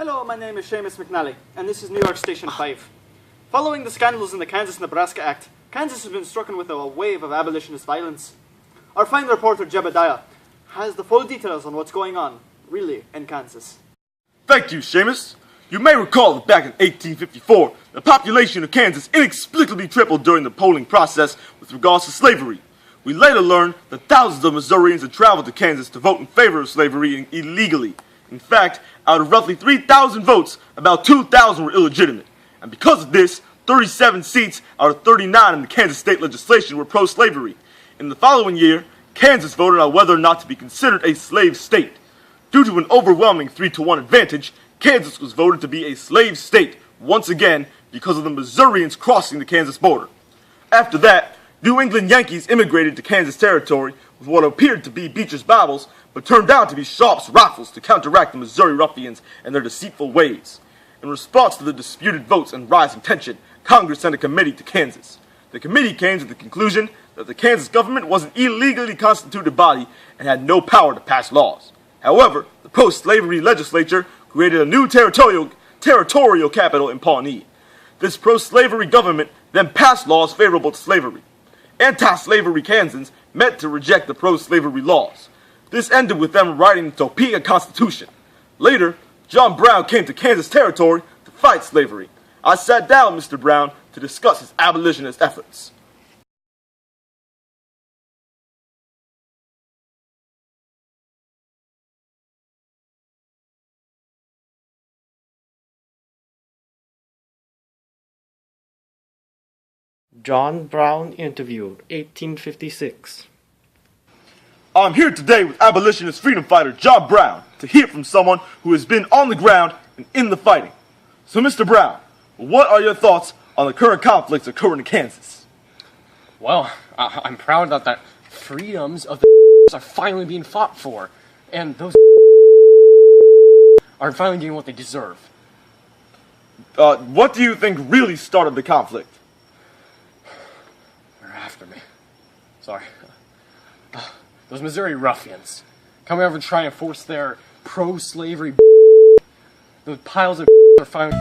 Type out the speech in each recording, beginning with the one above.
Hello, my name is Seamus McNally, and this is New York Station 5. Following the scandals in the Kansas-Nebraska Act, Kansas has been stricken with a wave of abolitionist violence. Our fine reporter, Jebediah, has the full details on what's going on, really, in Kansas. Thank you, Seamus. You may recall that back in 1854, the population of Kansas inexplicably tripled during the polling process with regards to slavery. We later learned that thousands of Missourians had traveled to Kansas to vote in favor of slavery illegally. In fact, out of roughly 3,000 votes, about 2,000 were illegitimate. And because of this, 37 seats out of 39 in the Kansas state legislation were pro-slavery. In the following year, Kansas voted on whether or not to be considered a slave state. Due to an overwhelming 3-1 advantage, Kansas was voted to be a slave state once again because of the Missourians crossing the Kansas border. After that, New England Yankees immigrated to Kansas territory with what appeared to be Beecher's Bibles, but turned out to be Sharp's rifles to counteract the Missouri ruffians and their deceitful ways. In response to the disputed votes and rising tension, Congress sent a committee to Kansas. The committee came to the conclusion that the Kansas government was an illegally constituted body and had no power to pass laws. However, the pro-slavery legislature created a new territorial capital in Pawnee. This pro-slavery government then passed laws favorable to slavery. Anti-slavery Kansans met to reject the pro-slavery laws. This ended with them writing the Topeka Constitution. Later, John Brown came to Kansas territory to fight slavery. I sat down with Mr. Brown to discuss his abolitionist efforts. John Brown interview, 1856. I'm here today with abolitionist freedom fighter John Brown to hear from someone who has been on the ground and in the fighting. So, Mr. Brown, what are your thoughts on the current conflicts occurring in Kansas? Well, I'm proud that the freedoms of the are finally being fought for, and those are finally getting what they deserve. What do you think really started the conflict? They're after me. Sorry. Those Missouri ruffians coming over trying to force their pro-slavery. Those piles of are finally.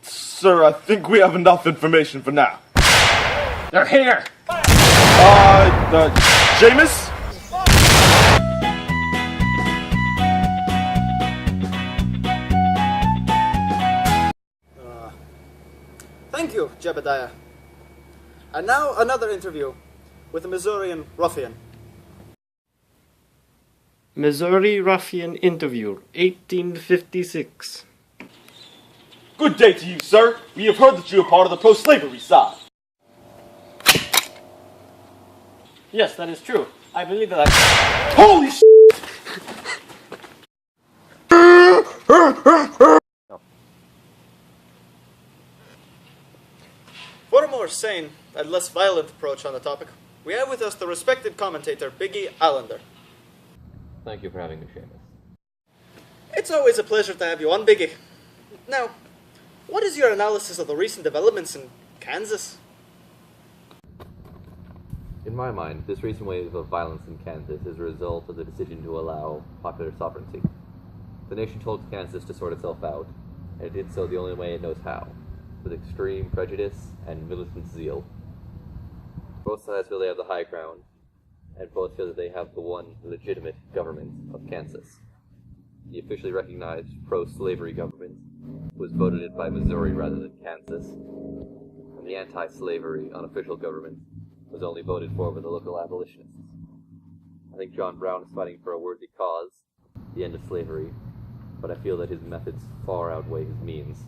Sir, I think we have enough information for now. They're here! Seamus? Thank you, Jebediah. And now another interview with a Missourian ruffian. Missouri Ruffian interview, 1856. Good day to you, sir. We have heard that you are part of the pro-slavery side. Yes, that is true. I believe that Holy sh**! For a more sane and less violent approach on the topic, we have with us the respected commentator, Biggie Allender. Thank you for having me, Seamus. It's always a pleasure to have you on, Biggie. Now, what is your analysis of the recent developments in Kansas? In my mind, this recent wave of violence in Kansas is a result of the decision to allow popular sovereignty. The nation told Kansas to sort itself out, and it did so the only way it knows how, with extreme prejudice and militant zeal. Both sides feel they have the high ground, and both feel that they have the one legitimate government of Kansas. The officially recognized pro-slavery government was voted in by Missouri rather than Kansas, and the anti-slavery unofficial government was only voted for by the local abolitionists. I think John Brown is fighting for a worthy cause, the end of slavery, but I feel that his methods far outweigh his means.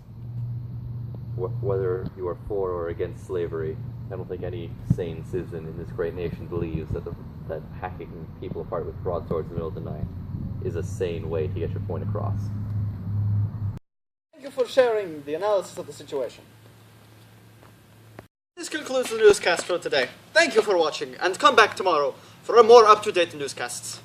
Whether you are for or against slavery, I don't think any sane citizen in this great nation believes that hacking people apart with broadswords in the middle of the night is a sane way to get your point across. Thank you for sharing the analysis of the situation. This concludes the newscast for today. Thank you for watching, and come back tomorrow for a more up-to-date newscasts.